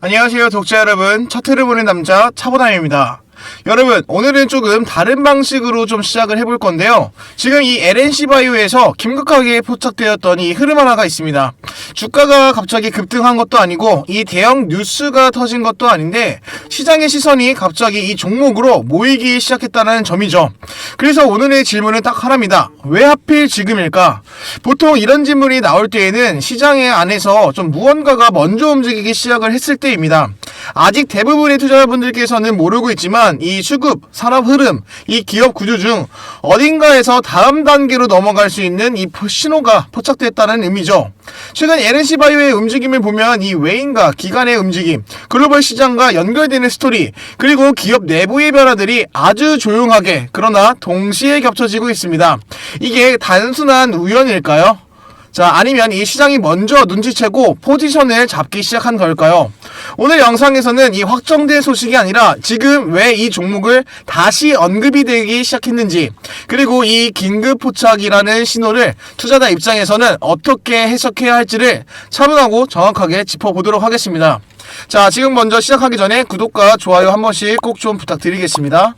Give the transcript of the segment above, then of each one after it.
안녕하세요 독자 여러분, 차트를 보는 남자 차보담입니다. 여러분, 오늘은 조금 다른 방식으로 좀 시작을 해볼 건데요. 지금 이 LNC바이오에서 긴급하게 포착되었던 이 흐름 하나가 있습니다. 주가가 갑자기 급등한 것도 아니고 이 대형 뉴스가 터진 것도 아닌데 시장의 시선이 갑자기 이 종목으로 모이기 시작했다는 점이죠. 그래서 오늘의 질문은 딱 하나입니다. 왜 하필 지금일까? 보통 이런 질문이 나올 때에는 시장의 안에서 좀 무언가가 먼저 움직이기 시작을 했을 때입니다. 아직 대부분의 투자자분들께서는 모르고 있지만 이 수급, 산업 흐름, 이 기업 구조 중 어딘가에서 다음 단계로 넘어갈 수 있는 이 신호가 포착됐다는 의미죠. 최근 LNC바이오의 움직임을 보면 이 외인과 기관의 움직임, 글로벌 시장과 연결되는 스토리, 그리고 기업 내부의 변화들이 아주 조용하게 그러나 동시에 겹쳐지고 있습니다. 이게 단순한 우연일까요? 아니면 이 시장이 먼저 눈치채고 포지션을 잡기 시작한 걸까요? 오늘 영상에서는 이 확정된 소식이 아니라 지금 왜 이 종목을 다시 언급이 되기 시작했는지, 그리고 이 긴급 포착이라는 신호를 투자자 입장에서는 어떻게 해석해야 할지를 차분하고 정확하게 짚어보도록 하겠습니다. 지금 먼저 시작하기 전에 구독과 좋아요 한 번씩 꼭 좀 부탁드리겠습니다.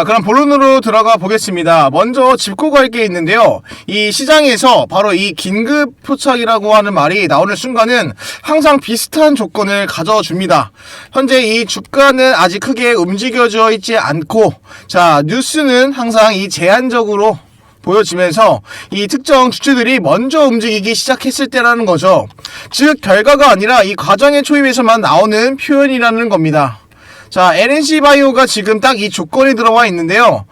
그럼 본론으로 들어가 보겠습니다. 먼저 짚고 갈 게 있는데요. 이 시장에서 바로 이 긴급 포착이라고 하는 말이 나오는 순간은 항상 비슷한 조건을 가져줍니다. 현재 이 주가는 아직 크게 움직여져 있지 않고, 뉴스는 항상 이 제한적으로 보여지면서 이 특정 주체들이 먼저 움직이기 시작했을 때라는 거죠. 즉, 결과가 아니라 이 과정의 초입에서만 나오는 표현이라는 겁니다. LNC바이오가 지금 딱 이 조건이 들어와 있는데요.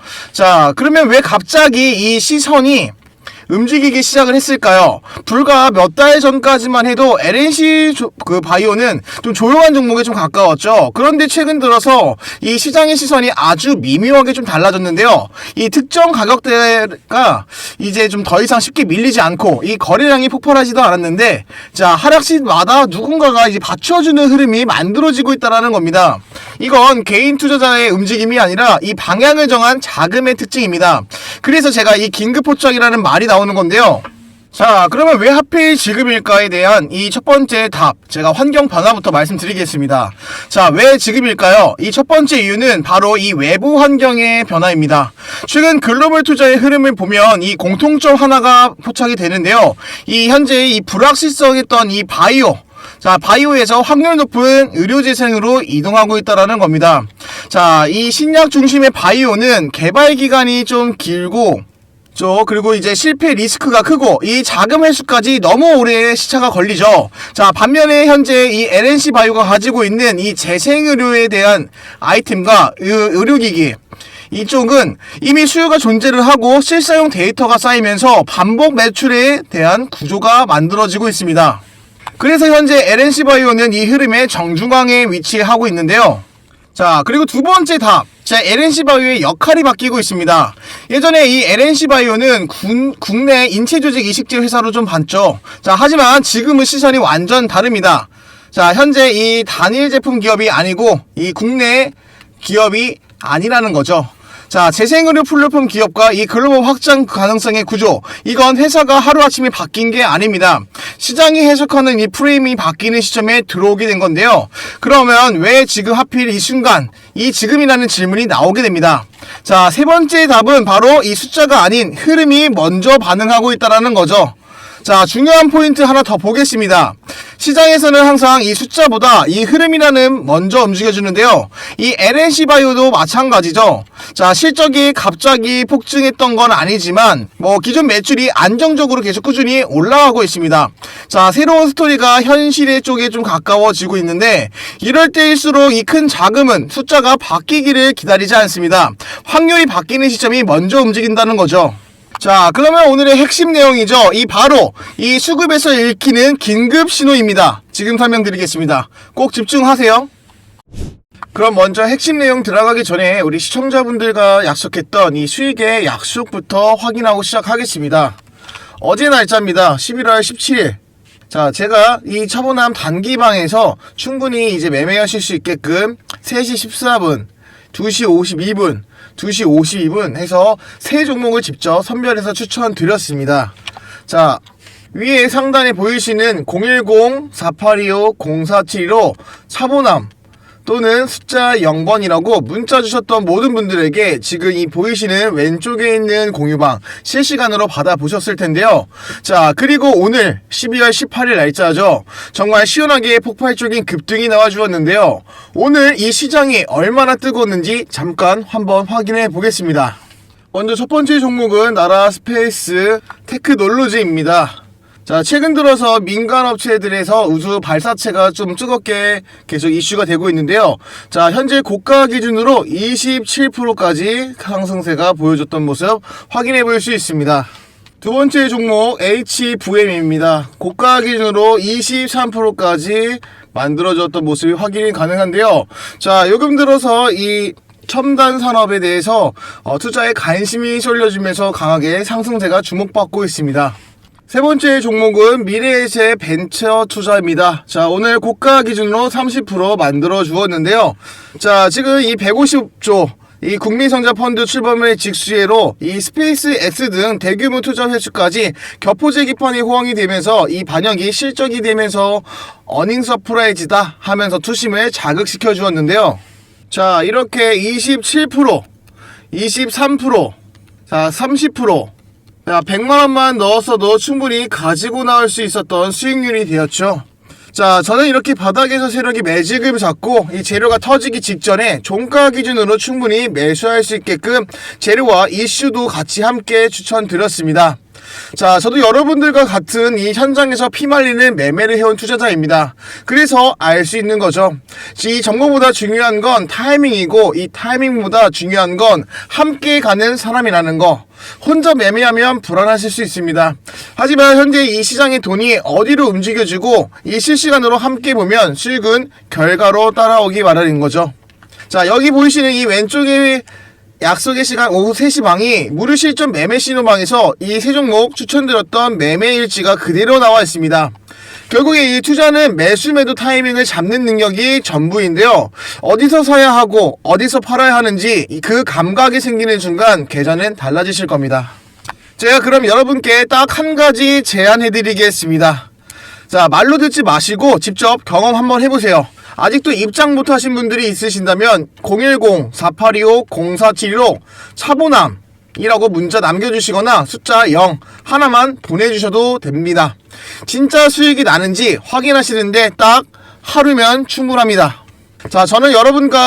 그러면 왜 갑자기 이 시선이 움직이기 시작을 했을까요? 불과 몇 달 전까지만 해도 LNC 바이오는 좀 조용한 종목에 좀 가까웠죠. 그런데 최근 들어서 이 시장의 시선이 아주 미묘하게 좀 달라졌는데요. 이 특정 가격대가 이제 좀 더 이상 쉽게 밀리지 않고 이 거래량이 폭발하지도 않았는데, 하락시마다 누군가가 이제 받쳐주는 흐름이 만들어지고 있다는 겁니다. 이건 개인 투자자의 움직임이 아니라 이 방향을 정한 자금의 특징입니다. 그래서 제가 이 긴급 포착이라는 말이 나오는 건데요. 그러면 왜 하필 지금일까에 대한 이 첫 번째 답, 제가 환경 변화부터 말씀드리겠습니다. 왜 지금일까요? 이 첫 번째 이유는 바로 이 외부 환경의 변화입니다. 최근 글로벌 투자의 흐름을 보면 이 공통점 하나가 포착이 되는데요. 이 현재 이 불확실성했던 이 바이오에서 확률 높은 의료재생으로 이동하고 있다는 겁니다. 이 신약 중심의 바이오는 개발 기간이 좀 길고, 그리고 이제 실패 리스크가 크고 이 자금 회수까지 너무 오래 시차가 걸리죠. 반면에 현재 이 LNC바이오가 가지고 있는 이 재생의료에 대한 아이템과 의료기기, 이쪽은 이미 수요가 존재를 하고 실사용 데이터가 쌓이면서 반복 매출에 대한 구조가 만들어지고 있습니다. 그래서 현재 LNC바이오는 이 흐름의 정중앙에 위치하고 있는데요. 그리고 두 번째 답, LNC바이오의 역할이 바뀌고 있습니다. 예전에 이 LNC바이오는 국내 인체조직 이식제 회사로 좀 봤죠. 하지만 지금은 시선이 완전 다릅니다. 현재 이 단일 제품 기업이 아니고 이 국내 기업이 아니라는 거죠. 재생의료 플랫폼 기업과 이 글로벌 확장 가능성의 구조, 이건 회사가 하루아침에 바뀐 게 아닙니다. 시장이 해석하는 이 프레임이 바뀌는 시점에 들어오게 된 건데요. 그러면 왜 지금 하필 이 순간, 이 지금이라는 질문이 나오게 됩니다. 세 번째 답은 바로 이 숫자가 아닌 흐름이 먼저 반응하고 있다는 거죠. 중요한 포인트 하나 더 보겠습니다. 시장에서는 항상 이 숫자보다 이 흐름이라는 먼저 움직여주는데요. 이 LNC바이오도 마찬가지죠. 실적이 갑자기 폭증했던 건 아니지만 기존 매출이 안정적으로 계속 꾸준히 올라가고 있습니다. 새로운 스토리가 현실의 쪽에 좀 가까워지고 있는데, 이럴 때일수록 이 큰 자금은 숫자가 바뀌기를 기다리지 않습니다. 확률이 바뀌는 시점이 먼저 움직인다는 거죠. 그러면 오늘의 핵심 내용이죠. 바로 이 수급에서 읽히는 긴급 신호입니다. 지금 설명드리겠습니다. 꼭 집중하세요. 그럼 먼저 핵심 내용 들어가기 전에 우리 시청자분들과 약속했던 이 수익의 약속부터 확인하고 시작하겠습니다. 어제 날짜입니다. 11월 17일. 제가 이 차보남 단기방에서 충분히 이제 매매하실 수 있게끔 3시 14분, 2시 52분, 2시 52분 해서 세 종목을 직접 선별해서 추천드렸습니다. 위에 상단에 보이시는 010-4825-0475 차보남 또는 숫자 0번이라고 문자 주셨던 모든 분들에게 지금 이 보이시는 왼쪽에 있는 공유방 실시간으로 받아보셨을 텐데요. 자, 그리고 오늘 12월 18일 날짜죠. 정말 시원하게 폭발적인 급등이 나와 주었는데요. 오늘 이 시장이 얼마나 뜨거웠는지 잠깐 한번 확인해 보겠습니다. 먼저 첫 번째 종목은 나라 스페이스 테크놀로지입니다. 자, 최근 들어서 민간 업체들에서 우수 발사체가 좀 뜨겁게 계속 이슈가 되고 있는데요. 자, 현재 고가 기준으로 27%까지 상승세가 보여줬던 모습 확인해 볼 수 있습니다. 두 번째 종목 HVM입니다. 고가 기준으로 23%까지 만들어졌던 모습이 확인이 가능한데요. 자, 요즘 들어서 이 첨단 산업에 대해서 투자에 관심이 쏠려지면서 강하게 상승세가 주목받고 있습니다. 세 번째 종목은 미래에셋 벤처 투자입니다. 자, 오늘 고가 기준으로 30% 만들어 주었는데요. 자, 지금 이 150조 이 국민성장펀드 출범의 직수예로 이 스페이스 X 등 대규모 투자 회수까지 격포제 기판이 호황이 되면서 이 반영이 실적이 되면서 어닝 서프라이즈다 하면서 투심을 자극시켜 주었는데요. 자, 이렇게 27%, 23%, 자, 30%, 자, 100만원만 넣었어도 충분히 가지고 나올 수 있었던 수익률이 되었죠. 자, 저는 이렇게 바닥에서 세력이 매직을 잡고 이 재료가 터지기 직전에 종가 기준으로 충분히 매수할 수 있게끔 재료와 이슈도 같이 함께 추천드렸습니다. 자, 저도 여러분들과 같은 이 현장에서 피말리는 매매를 해온 투자자입니다. 그래서 알 수 있는 거죠. 이 정보보다 중요한 건 타이밍이고 이 타이밍보다 중요한 건 함께 가는 사람이라는 거. 혼자 매매하면 불안하실 수 있습니다. 하지만 현재 이 시장의 돈이 어디로 움직여지고 이 실시간으로 함께 보면 수익은 결과로 따라오기 마련인 거죠. 자, 여기 보이시는 이 왼쪽에 약속의 시간 오후 3시 방이 무료 실전 매매 신호방에서 이 세 종목 추천드렸던 매매 일지가 그대로 나와 있습니다. 결국에 이 투자는 매수 매도 타이밍을 잡는 능력이 전부인데요. 어디서 사야 하고 어디서 팔아야 하는지 그 감각이 생기는 순간 계좌는 달라지실 겁니다. 제가 그럼 여러분께 딱 한 가지 제안해드리겠습니다. 자, 말로 듣지 마시고 직접 경험 한번 해보세요. 아직도 입장 못하신 분들이 있으신다면 010-4825-0475 차보남이라고 문자 남겨주시거나 숫자 0 하나만 보내주셔도 됩니다. 진짜 수익이 나는지 확인하시는데 딱 하루면 충분합니다. 자, 저는 여러분께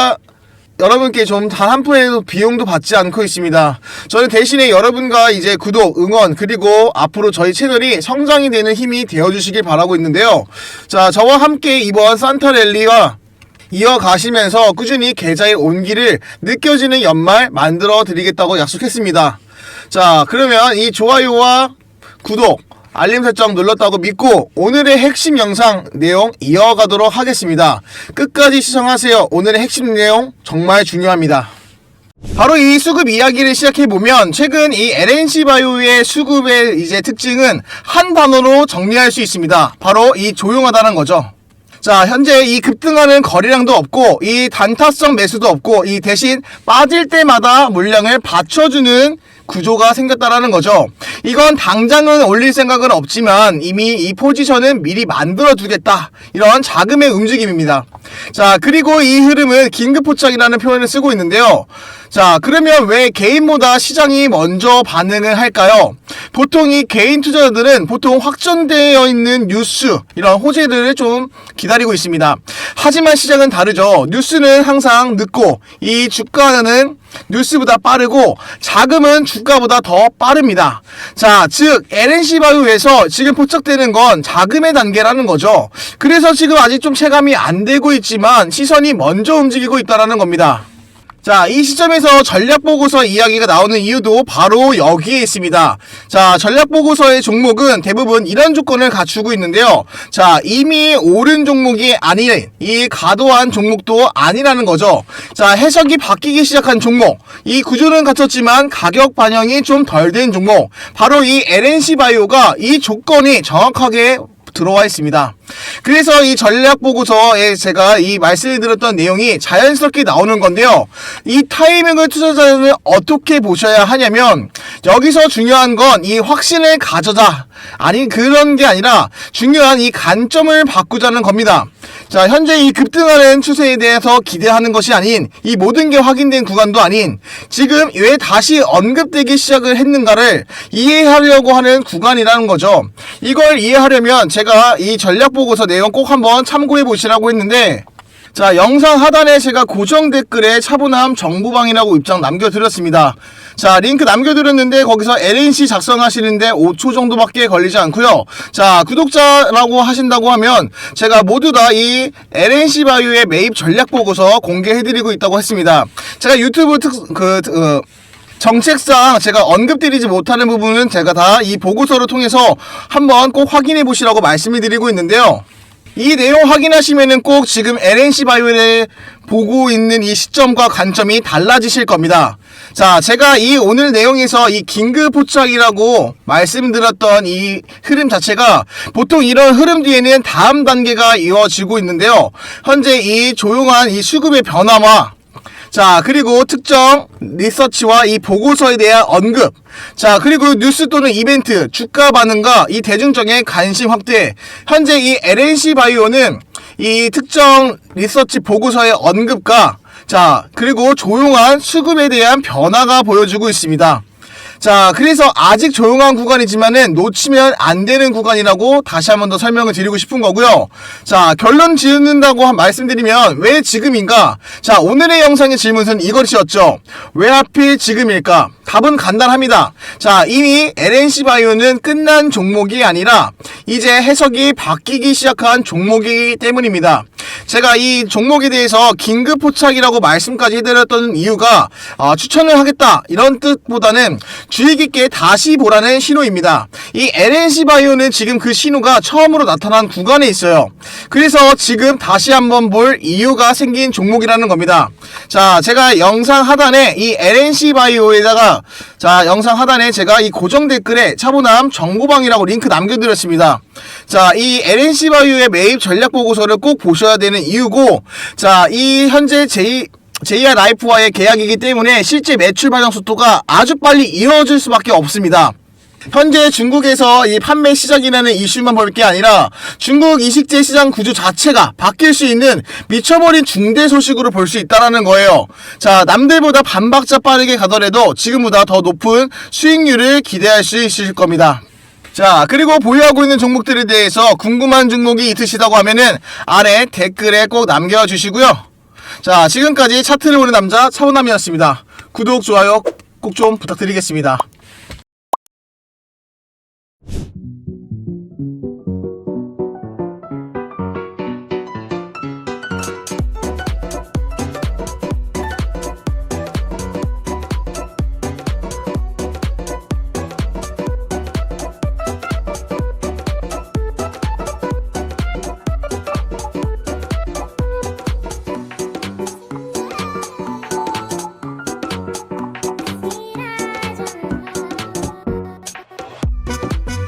좀 단 한 푼의 비용도 받지 않고 있습니다. 저는 대신에 여러분과 이제 구독, 응원, 그리고 앞으로 저희 채널이 성장이 되는 힘이 되어주시길 바라고 있는데요. 자, 저와 함께 이번 산타랠리와 이어가시면서 꾸준히 계좌의 온기를 느껴지는 연말 만들어 드리겠다고 약속했습니다. 자, 그러면 이 좋아요와 구독, 알림 설정 눌렀다고 믿고 오늘의 핵심 영상 내용 이어가도록 하겠습니다. 끝까지 시청하세요. 오늘의 핵심 내용 정말 중요합니다. 바로 이 수급 이야기를 시작해보면 최근 이 LNC바이오의 수급의 이제 특징은 한 단어로 정리할 수 있습니다. 바로 이 조용하다는 거죠. 자, 현재 이 급등하는 거래량도 없고 이 단타성 매수도 없고 이 대신 빠질 때마다 물량을 받쳐주는 구조가 생겼다라는 거죠. 이건 당장은 올릴 생각은 없지만 이미 이 포지션은 미리 만들어 두겠다, 이런 자금의 움직임입니다. 자, 그리고 이 흐름은 긴급포착이라는 표현을 쓰고 있는데요. 자, 그러면 왜 개인보다 시장이 먼저 반응을 할까요? 보통 이 개인 투자자들은 보통 확정되어 있는 뉴스, 이런 호재들을 좀 기다리고 있습니다. 하지만 시장은 다르죠. 뉴스는 항상 늦고 이 주가는 뉴스보다 빠르고 자금은 주가보다 더 빠릅니다. 자, 즉 LNC바이오에서 지금 포착되는 건 자금의 단계라는 거죠. 그래서 지금 아직 좀 체감이 안 되고 있지만 시선이 먼저 움직이고 있다는 겁니다. 자, 이 시점에서 전략보고서 이야기가 나오는 이유도 바로 여기에 있습니다. 자, 전략보고서의 종목은 대부분 이런 조건을 갖추고 있는데요. 자, 이미 오른 종목이 아닌 이 과도한 종목도 아니라는 거죠. 자, 해석이 바뀌기 시작한 종목, 이 구조는 갖췄지만 가격 반영이 좀 덜 된 종목, 바로 이 LNC바이오가 이 조건이 정확하게 들어와 있습니다. 그래서 이 전략 보고서에 제가 이 말씀을 드렸던 내용이 자연스럽게 나오는 건데요. 이 타이밍을 투자자는 어떻게 보셔야 하냐면, 여기서 중요한 건 이 확신을 가져자, 아니 그런 게 아니라 중요한 이 관점을 바꾸자는 겁니다. 자, 현재 이 급등하는 추세에 대해서 기대하는 것이 아닌, 이 모든 게 확인된 구간도 아닌, 지금 왜 다시 언급되기 시작을 했는가를 이해하려고 하는 구간이라는 거죠. 이걸 이해하려면 제가 이 전략 보고서 내용 꼭 한번 참고해 보시라고 했는데, 자, 영상 하단에 제가 고정 댓글에 차분함 정보방이라고 입장 남겨드렸습니다. 자, 링크 남겨드렸는데 거기서 LNC 작성하시는데 5초 정도밖에 걸리지 않고요. 자, 구독자라고 하신다고 하면 제가 모두 다 이 LNC 바이오의 매입 전략 보고서 공개해드리고 있다고 했습니다. 제가 유튜브 정책상 제가 언급드리지 못하는 부분은 제가 다 이 보고서를 통해서 한번 꼭 확인해 보시라고 말씀을 드리고 있는데요. 이 내용 확인하시면은 꼭 지금 LNC 바이오를 보고 있는 이 시점과 관점이 달라지실 겁니다. 자, 제가 이 오늘 내용에서 이 긴급 포착이라고 말씀드렸던 이 흐름 자체가 보통 이런 흐름 뒤에는 다음 단계가 이어지고 있는데요. 현재 이 조용한 이 수급의 변화와, 자, 그리고 특정 리서치와 이 보고서에 대한 언급, 자, 그리고 뉴스 또는 이벤트, 주가 반응과 이 대중적인 관심 확대, 현재 이 LNC 바이오는 이 특정 리서치 보고서의 언급과, 자, 그리고 조용한 수급에 대한 변화가 보여주고 있습니다. 자, 그래서 아직 조용한 구간이지만은 놓치면 안 되는 구간이라고 다시 한번 더 설명을 드리고 싶은 거고요. 자, 결론 짓는다고 말씀드리면 왜 지금인가? 자, 오늘의 영상의 질문은 이것이었죠. 왜 하필 지금일까? 답은 간단합니다. 자, 이미 LNC 바이오는 끝난 종목이 아니라 이제 해석이 바뀌기 시작한 종목이기 때문입니다. 제가 이 종목에 대해서 긴급 포착이라고 말씀까지 해드렸던 이유가 추천을 하겠다 이런 뜻보다는 주의 깊게 다시 보라는 신호입니다. 이 LNC 바이오는 지금 그 신호가 처음으로 나타난 구간에 있어요. 그래서 지금 다시 한번 볼 이유가 생긴 종목이라는 겁니다. 자, 제가 영상 하단에 이 LNC 바이오에다가, 자, 영상 하단에 제가 이 고정 댓글에 차분함 정보방이라고 링크 남겨드렸습니다. 자, 이 LNC 바이오의 매입 전략 보고서를 꼭 보셔야 되는 이유고, 자, 이 현재 JR 라이프와의 계약이기 때문에 실제 매출 발생 속도가 아주 빨리 이어질 수밖에 없습니다. 현재 중국에서 이 판매 시작이라는 이슈만 볼 게 아니라 중국 이식재 시장 구조 자체가 바뀔 수 있는 미쳐버린 중대 소식으로 볼 수 있다는 거예요. 자, 남들보다 반박자 빠르게 가더라도 지금보다 더 높은 수익률을 기대할 수 있을 겁니다. 자, 그리고 보유하고 있는 종목들에 대해서 궁금한 종목이 있으시다고 하면은 아래 댓글에 꼭 남겨주시고요. 자, 지금까지 차트를 보는 남자 차원남이었습니다. 구독, 좋아요 꼭 좀 부탁드리겠습니다.